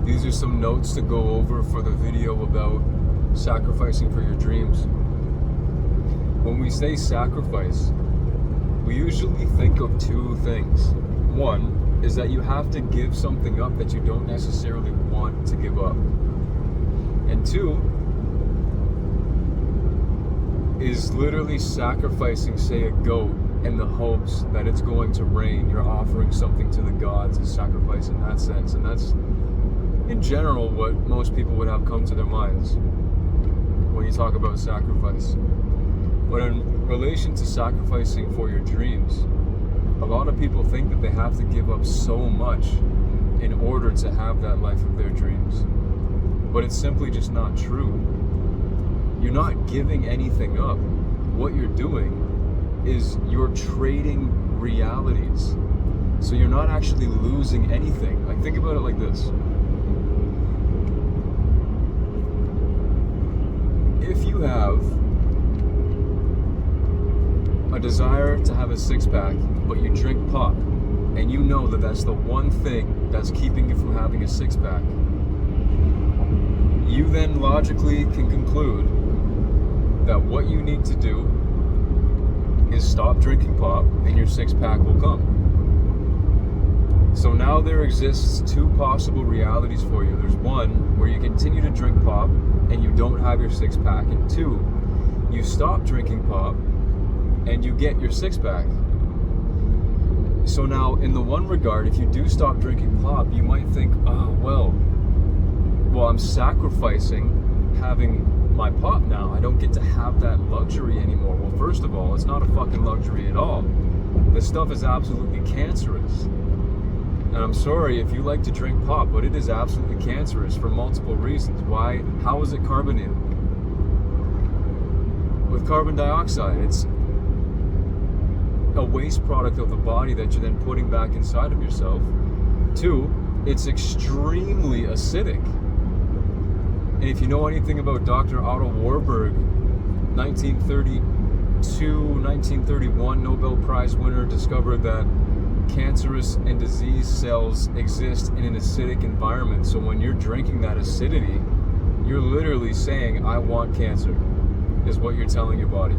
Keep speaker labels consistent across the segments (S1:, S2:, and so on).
S1: These are some notes to go over for the video about sacrificing for your dreams. When we say sacrifice, we usually think of two things. One is that you have to give something up that you don't necessarily want to give up. And two is literally sacrificing, say, a goat in the hopes that it's going to rain. You're offering something to the gods, a sacrifice in that sense. And that's, in general, what most people would have come to their minds when you talk about sacrifice. But in relation to sacrificing for your dreams, a lot of people think that they have to give up so much in order to have that life of their dreams. But it's simply just not true. You're not giving anything up. What you're doing is you're trading realities. So you're not actually losing anything. Like, think about it like this. If you have a desire to have a six-pack, but you drink pop, and you know that that's the one thing that's keeping you from having a six-pack, you then logically can conclude that what you need to do is stop drinking pop and your six-pack will come. So now there exists two possible realities for you. There's one where you continue to drink pop and you don't have your six-pack, and two, you stop drinking pop and you get your six-pack. So now, in the one regard, if you do stop drinking pop, you might think, well, I'm sacrificing having my pop now. I don't get to have that luxury anymore. Well, first of all, it's not a fucking luxury at all. This stuff is absolutely cancerous. And I'm sorry if you like to drink pop, but it is absolutely cancerous for multiple reasons. Why? How is it carbonated? With carbon dioxide. It's a waste product of the body that you're then putting back inside of yourself. Two, it's extremely acidic. And if you know anything about Dr. Otto Warburg, 1932, 1931 Nobel Prize winner, discovered that cancerous and disease cells exist in an acidic environment. So when you're drinking that acidity, you're literally saying, I want cancer, is what you're telling your body.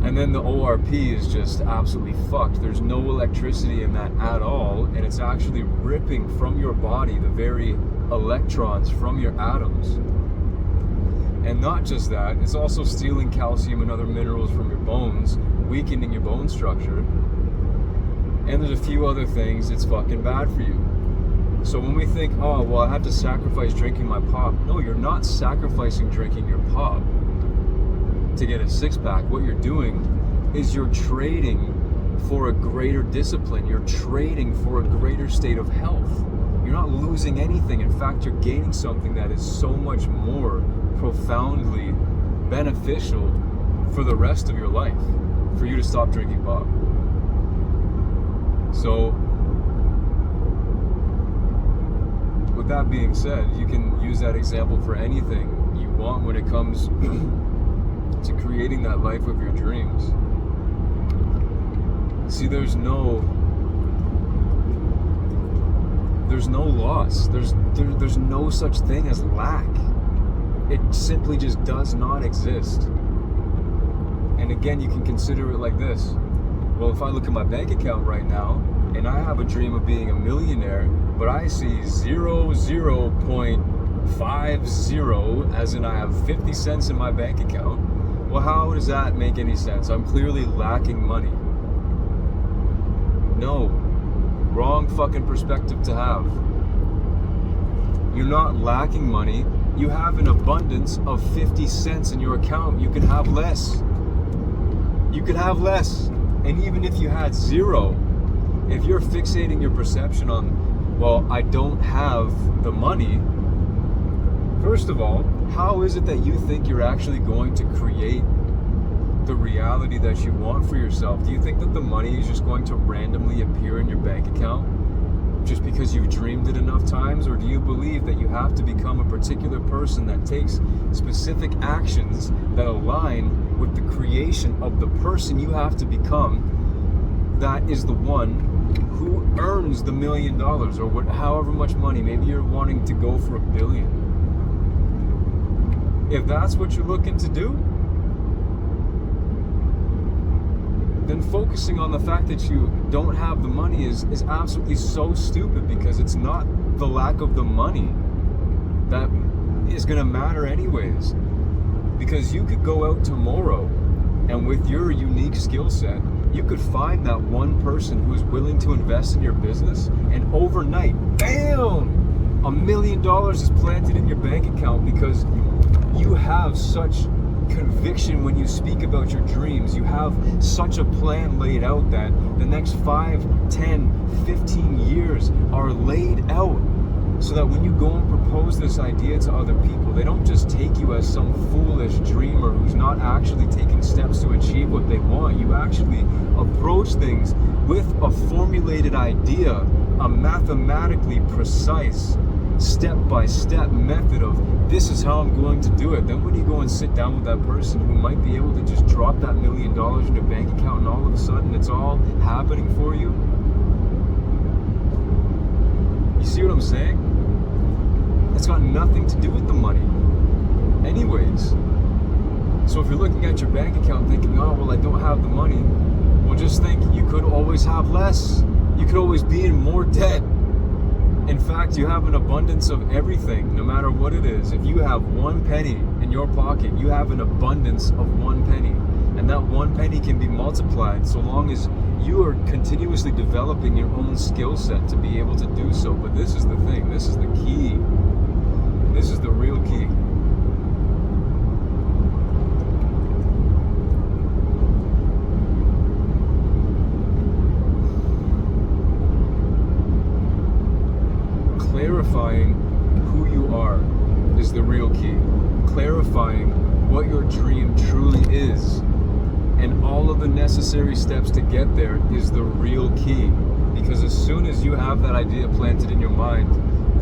S1: And then the ORP is just absolutely fucked. There's no electricity in that at all, and it's actually ripping from your body the very electrons from your atoms. And not just that, it's also stealing calcium and other minerals from your bones, weakening your bone structure. And there's a few other things. It's fucking bad for you. So when we think, oh, well, I have to sacrifice drinking my pop. No, you're not sacrificing drinking your pop to get a six-pack. What you're doing is you're trading for a greater discipline. You're trading for a greater state of health. You're not losing anything. In fact, you're gaining something that is so much more profoundly beneficial for the rest of your life, for you to stop drinking pop. So, with that being said, you can use that example for anything you want when it comes to creating that life of your dreams. See, there's no loss. There's no such thing as lack. It simply just does not exist. And again, you can consider it like this. Well, if I look at my bank account right now, and I have a dream of being a millionaire, but I see 0.50, as in I have 50 cents in my bank account, well, how does that make any sense? I'm clearly lacking money. No. Wrong fucking perspective to have. You're not lacking money. You have an abundance of 50 cents in your account. You could have less. You could have less. And even if you had zero, if you're fixating your perception on, well, I don't have the money, first of all, how is it that you think you're actually going to create the reality that you want for yourself? Do you think that the money is just going to randomly appear in your bank account just because you've dreamed it enough times? Or do you believe that you have to become a particular person that takes specific actions that align with the creation of the person you have to become that is the one who earns the $1 million or however much money. Maybe you're wanting to go for $1 billion. If that's what you're looking to do, then focusing on the fact that you don't have the money is absolutely so stupid, because it's not the lack of the money that is going to matter anyways. Because you could go out tomorrow and with your unique skill set, you could find that one person who is willing to invest in your business, and overnight, bam, $1 million is planted in your bank account, because you have such conviction when you speak about your dreams. You have such a plan laid out that the next 5, 10, 15 years are laid out, so that when you go and propose this idea to other people, they don't just take you as some foolish dreamer who's not actually taking steps to achieve what they want. You actually approach things with a formulated idea, a mathematically precise step-by-step method of, this is how I'm going to do it. Then when you go and sit down with that person who might be able to just drop that $1 million in your bank account, and all of a sudden it's all happening for you. You see what I'm saying? It's got nothing to do with the money anyways. So if you're looking at your bank account thinking, oh, well, I don't have the money, well, just think you could always have less. You could always be in more debt. In fact, you have an abundance of everything, no matter what it is. If you have 1 penny in your pocket, you have an abundance of 1 penny. And that 1 penny can be multiplied so long as you are continuously developing your own skill set to be able to do so. But this is the thing, this is the key. This is the real key. Clarifying who you are is the real key. Clarifying what your dream truly is, and all of the necessary steps to get there is the real key. Because as soon as you have that idea planted in your mind,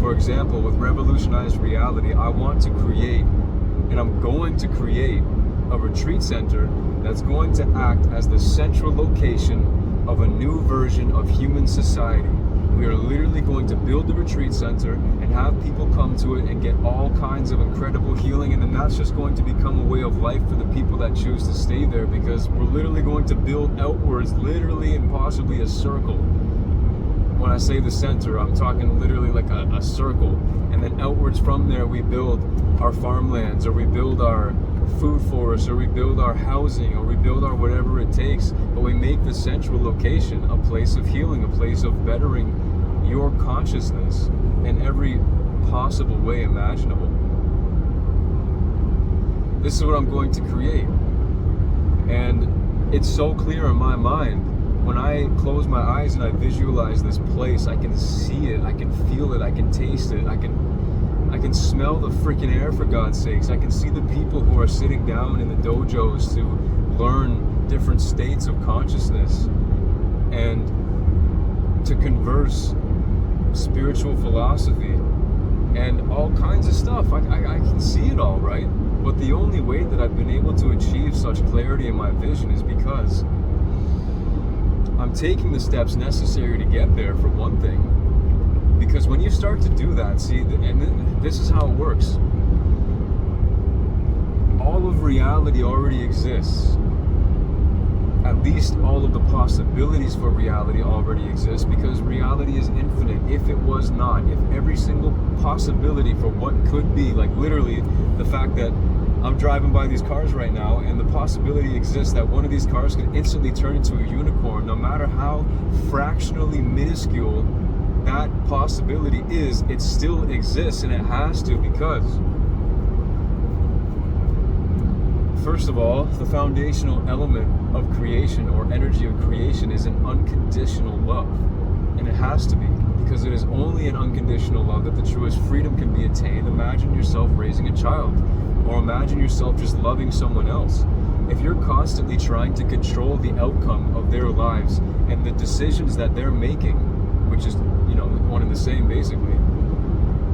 S1: for example, with Revolutionized Reality, I want to create, and I'm going to create, a retreat center that's going to act as the central location of a new version of human society. We are literally going to build the retreat center and have people come to it and get all kinds of incredible healing, and then that's just going to become a way of life for the people that choose to stay there, because we're literally going to build outwards, literally and possibly a circle. When I say the center, I'm talking literally like a circle, and then outwards from there we build our farmlands, or we build our food forests, or we build our housing, or we build our whatever it takes, but we make the central location a place of healing, a place of bettering your consciousness in every possible way imaginable. This is what I'm going to create, and it's so clear in my mind. When I close my eyes and I visualize this place, I can see it, I can feel it, I can taste it, I can smell the freaking air, for God's sakes. I can see the people who are sitting down in the dojos to learn different states of consciousness and to converse spiritual philosophy and all kinds of stuff. I can see it all, right? But the only way that I've been able to achieve such clarity in my vision is because I'm taking the steps necessary to get there, for one thing. Because when you start to do that, see, and this is how it works. All of reality already exists. At least all of the possibilities for reality already exist, because reality is infinite. If it was not, if every single possibility for what could be, like literally the fact that I'm driving by these cars right now, and the possibility exists that one of these cars can instantly turn into a unicorn, no matter how fractionally minuscule that possibility is, it still exists, and it has to, because first of all, the foundational element of creation, or energy of creation, is an unconditional love. And it has to be, because it is only in unconditional love that the truest freedom can be attained. Imagine yourself raising a child, or imagine yourself just loving someone else. If you're constantly trying to control the outcome of their lives and the decisions that they're making, which is, one and the same basically,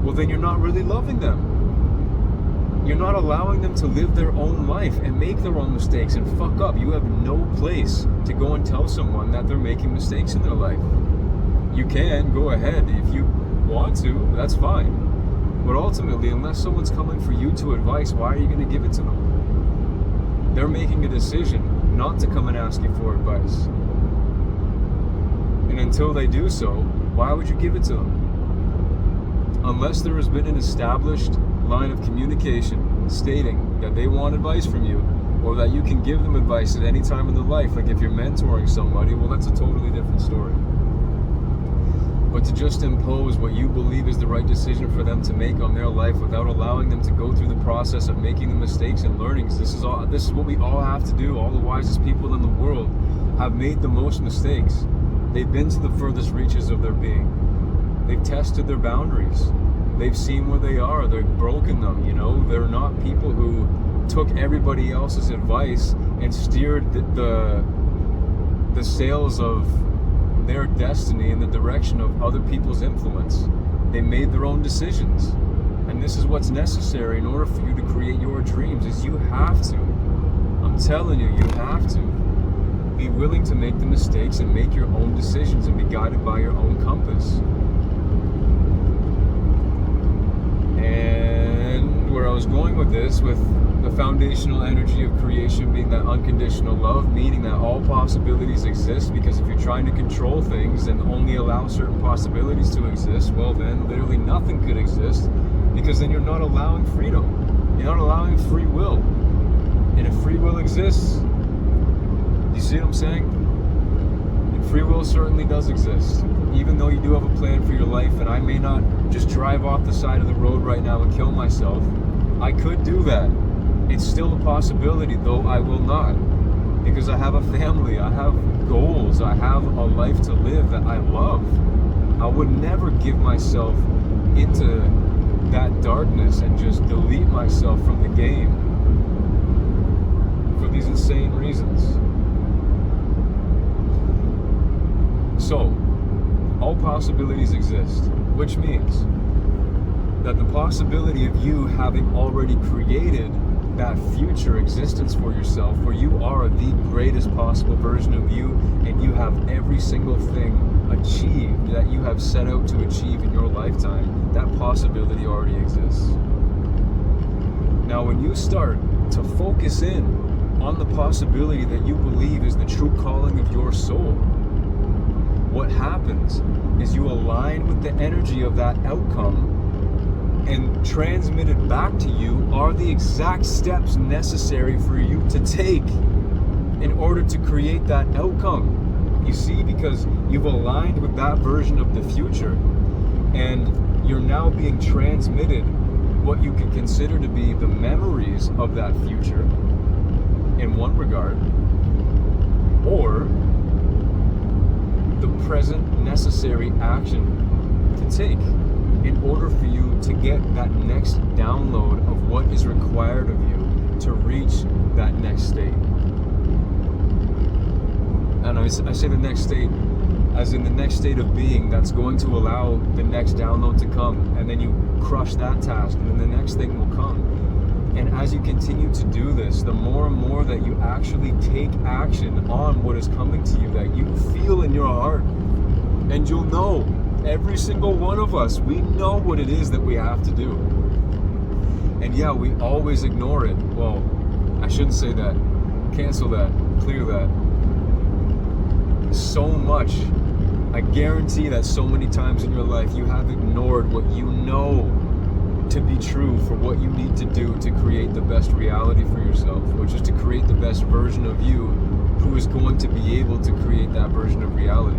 S1: well, then you're not really loving them. You're not allowing them to live their own life and make their own mistakes and fuck up. You have no place to go and tell someone that they're making mistakes in their life. You can go ahead if you want to, that's fine. But ultimately, unless someone's coming for you to advice, why are you going to give it to them? They're making a decision not to come and ask you for advice. And until they do so, why would you give it to them? Unless there has been an established line of communication stating that they want advice from you, or that you can give them advice at any time in their life. Like if you're mentoring somebody, well, that's a totally different story. But to just impose what you believe is the right decision for them to make on their life without allowing them to go through the process of making the mistakes and learnings, this is what we all have to do. All the wisest people in the world have made the most mistakes. They've been to the furthest reaches of their being. They've tested their boundaries. They've seen where they are. They've broken them, you know. They're not people who took everybody else's advice and steered the sails of their destiny in the direction of other people's influence. They made their own decisions. And this is what's necessary in order for you to create your dreams, is you have to. I'm telling you, you have to. Be willing to make the mistakes and make your own decisions and be guided by your own compass. And where I was going with this, with the foundational energy of creation being that unconditional love, meaning that all possibilities exist, because if you're trying to control things and only allow certain possibilities to exist, well then literally nothing could exist, because then you're not allowing freedom. You're not allowing free will. And if free will exists, you see what I'm saying? And free will certainly does exist. Even though you do have a plan for your life, and I may not just drive off the side of the road right now and kill myself, I could do that. It's still a possibility, though I will not. Because I have a family, I have goals, I have a life to live that I love. I would never give myself into that darkness and just delete myself from the game for these insane reasons. So, all possibilities exist, which means that the possibility of you having already created that future existence for yourself, where you are the greatest possible version of you, and you have every single thing achieved that you have set out to achieve in your lifetime, that possibility already exists. Now, when you start to focus in on the possibility that you believe is the true calling of your soul, what happens is you align with the energy of that outcome, and transmitted back to you are the exact steps necessary for you to take in order to create that outcome. You see, because you've aligned with that version of the future, and you're now being transmitted what you can consider to be the memories of that future in one regard, or the present necessary action to take in order for you to get that next download of what is required of you to reach that next state. And I say the next state as in the next state of being that's going to allow the next download to come, and then you crush that task, and then the next thing will come. And as you continue to do this, the more and more that you actually take action on what is coming to you, that you feel in your heart, and you'll know, every single one of us, we know what it is that we have to do. And yeah, we always ignore it. Well, I shouldn't say that. Cancel that. Clear that. So much. I guarantee that so many times in your life you have ignored what you know to be true for what you need to do to create the best reality for yourself, which is to create the best version of you who is going to be able to create that version of reality.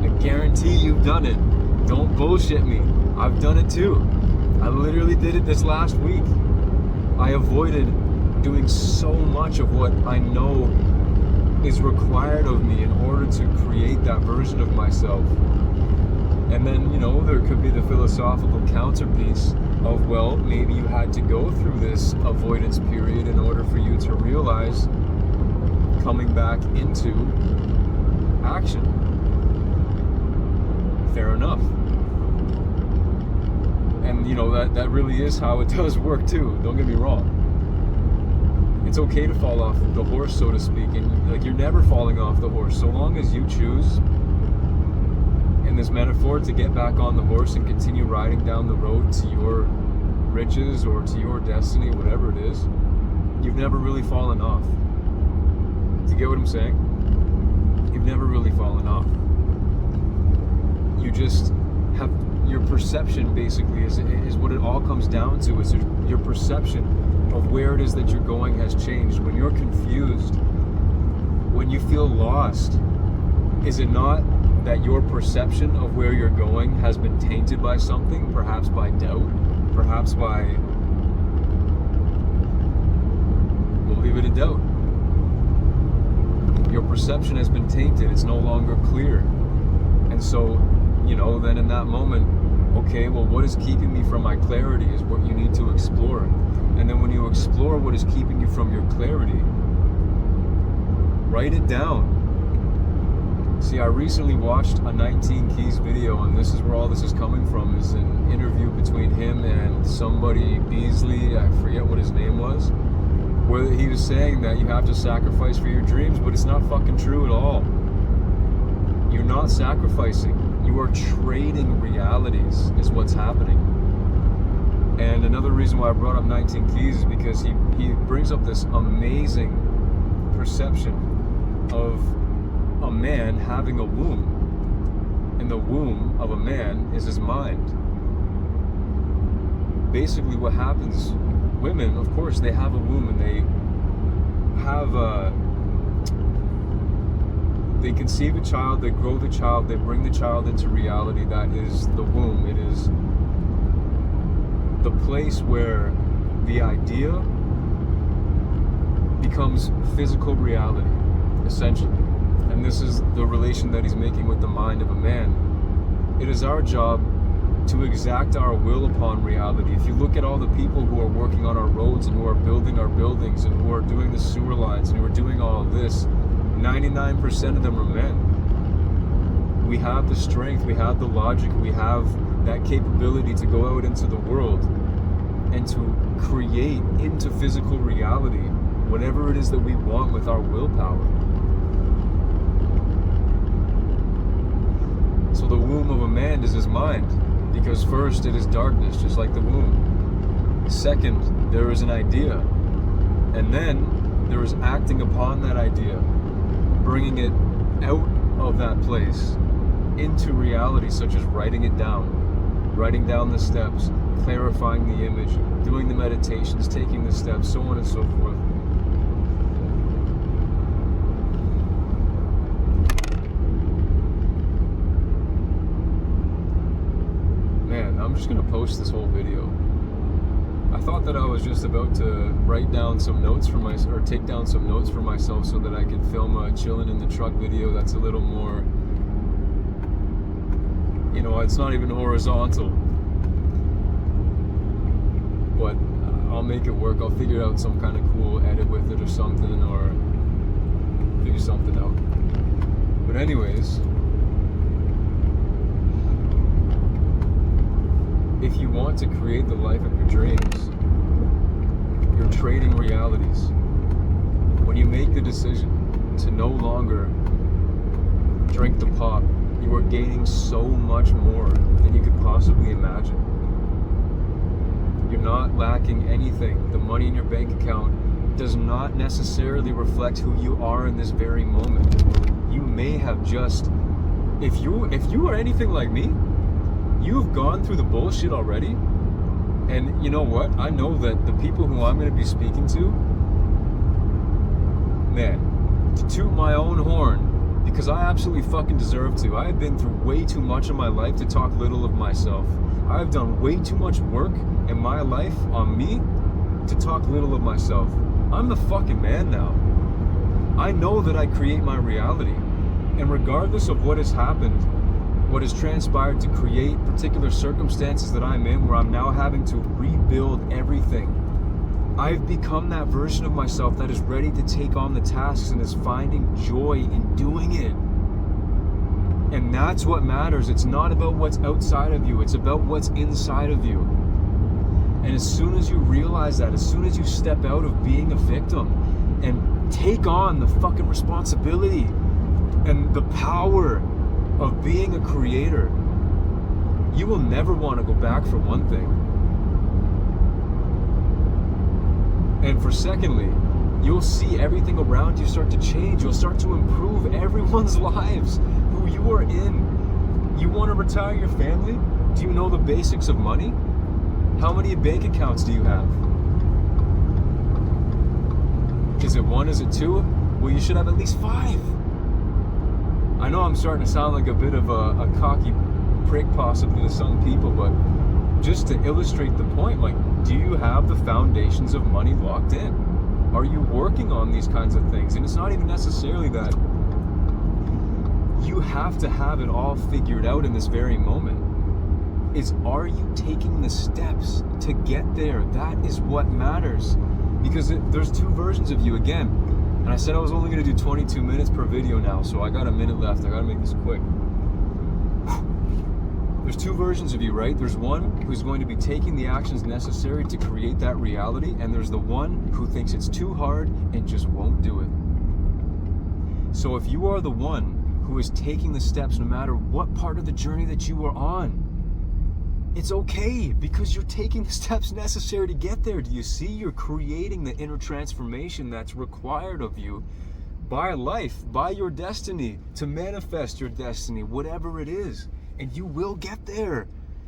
S1: I guarantee you've done it. Don't bullshit me. I've done it too. I literally did it this last week. I avoided doing so much of what I know is required of me in order to create that version of myself. And then, you know, there could be the philosophical counterpiece of, well, maybe you had to go through this avoidance period in order for you to realize coming back into action. Fair enough. And you know, that really is how it does work too. Don't get me wrong. It's okay to fall off the horse, so to speak, and like, you're never falling off the horse so long as you choose in this metaphor, to get back on the horse and continue riding down the road to your riches or to your destiny, whatever it is, you've never really fallen off. Do you get what I'm saying? You've never really fallen off. You just have, your perception basically is what it all comes down to, is your perception of where it is that you're going has changed. When you're confused, when you feel lost, is it not that your perception of where you're going has been tainted by something, perhaps by doubt, perhaps by, we'll leave it a doubt. Your perception has been tainted, it's no longer clear. And so, then in that moment, okay, well, what is keeping me from my clarity is what you need to explore. And then when you explore what is keeping you from your clarity, write it down. See, I recently watched a 19 Keys video, and this is where all this is coming from, is an interview between him and somebody, Beasley, I forget what his name was, where he was saying that you have to sacrifice for your dreams, but it's not fucking true at all. You're not sacrificing. You are trading realities is what's happening. And another reason why I brought up 19 Keys is because he brings up this amazing perception of a man having a womb. And the womb of a man is his mind. Basically what happens, women, of course, they have a womb, and they conceive a child, they grow the child, they bring the child into reality. That is the womb. It is the place where the idea becomes physical reality, essentially. And this is the relation that he's making with the mind of a man. It is our job to exact our will upon reality. If you look at all the people who are working on our roads and who are building our buildings and who are doing the sewer lines and who are doing all of this, 99% of them are men. We have the strength, we have the logic, we have that capability to go out into the world and to create into physical reality whatever it is that we want with our willpower. So the womb of a man is his mind, because first it is darkness, just like the womb. Second, there is an idea, and then there is acting upon that idea, bringing it out of that place into reality, such as writing it down, writing down the steps, clarifying the image, doing the meditations, taking the steps, so on and so forth. I'm just gonna post this whole video. I thought that I was just about to write down some notes for or take down some notes for myself so that I could film a Chillin' in the Truck video that's a little more, it's not even horizontal. But I'll make it work. I'll figure out some kind of cool edit with it or something, or figure something out. But anyways, if you want to create the life of your dreams, you're trading realities. When you make the decision to no longer drink the pop, you are gaining so much more than you could possibly imagine. You're not lacking anything. The money in your bank account does not necessarily reflect who you are in this very moment. You may have just, if you are anything like me, you've gone through the bullshit already. And you know what? I know that the people who I'm going to be speaking to, man, to toot my own horn, because I absolutely fucking deserve to. I have been through way too much in my life to talk little of myself. I've done way too much work in my life on me to talk little of myself. I'm the fucking man now. I know that I create my reality. And regardless of what has happened, what has transpired to create particular circumstances that I'm in, where I'm now having to rebuild everything, I've become that version of myself that is ready to take on the tasks and is finding joy in doing it. And that's what matters. It's not about what's outside of you, it's about what's inside of you. And as soon as you realize that, as soon as you step out of being a victim and take on the fucking responsibility and the power of being a creator, you will never want to go back for one thing. And for secondly, you'll see everything around you start to change. You'll start to improve everyone's lives who you are in. You want to retire your family? Do you know the basics of money? How many bank accounts do you have? Is it one? Is it two? Well, you should have at least 5. I know I'm starting to sound like a bit of a cocky prick possibly to some people, but just to illustrate the point, like, do you have the foundations of money locked in? Are you working on these kinds of things? And it's not even necessarily that you have to have it all figured out in this very moment. Is, are you taking the steps to get there? That is what matters. Because there's 2 versions of you again. And I said I was only going to do 22 minutes per video now, so I got a minute left. I got to make this quick. There's 2 versions of you, right? There's one who's going to be taking the actions necessary to create that reality, and there's the one who thinks it's too hard and just won't do it. So if you are the one who is taking the steps no matter what part of the journey that you are on, it's okay, because you're taking the steps necessary to get there. Do you see? You're creating the inner transformation that's required of you by life, by your destiny, to manifest your destiny, whatever it is. And you will get there.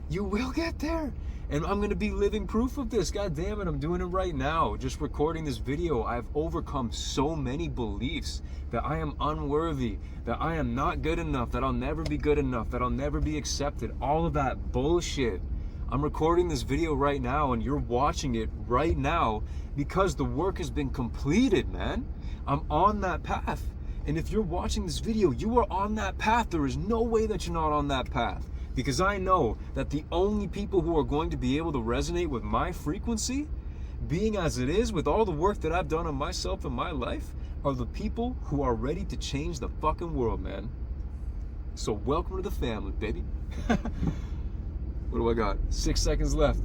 S1: You will get there. And I'm going to be living proof of this. God damn it, I'm doing it right now. Just recording this video, I've overcome so many beliefs that I am unworthy, that I am not good enough, that I'll never be good enough, that I'll never be accepted. All of that bullshit. I'm recording this video right now and you're watching it right now because the work has been completed, man. I'm on that path. And if you're watching this video, you are on that path. There is no way that you're not on that path. Because I know that the only people who are going to be able to resonate with my frequency, being as it is, with all the work that I've done on myself and my life, are the people who are ready to change the fucking world, man. So welcome to the family, baby. What do I got? 6 seconds left.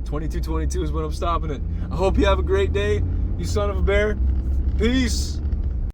S1: 22:22 is when I'm stopping it. I hope you have a great day, you son of a bear. Peace.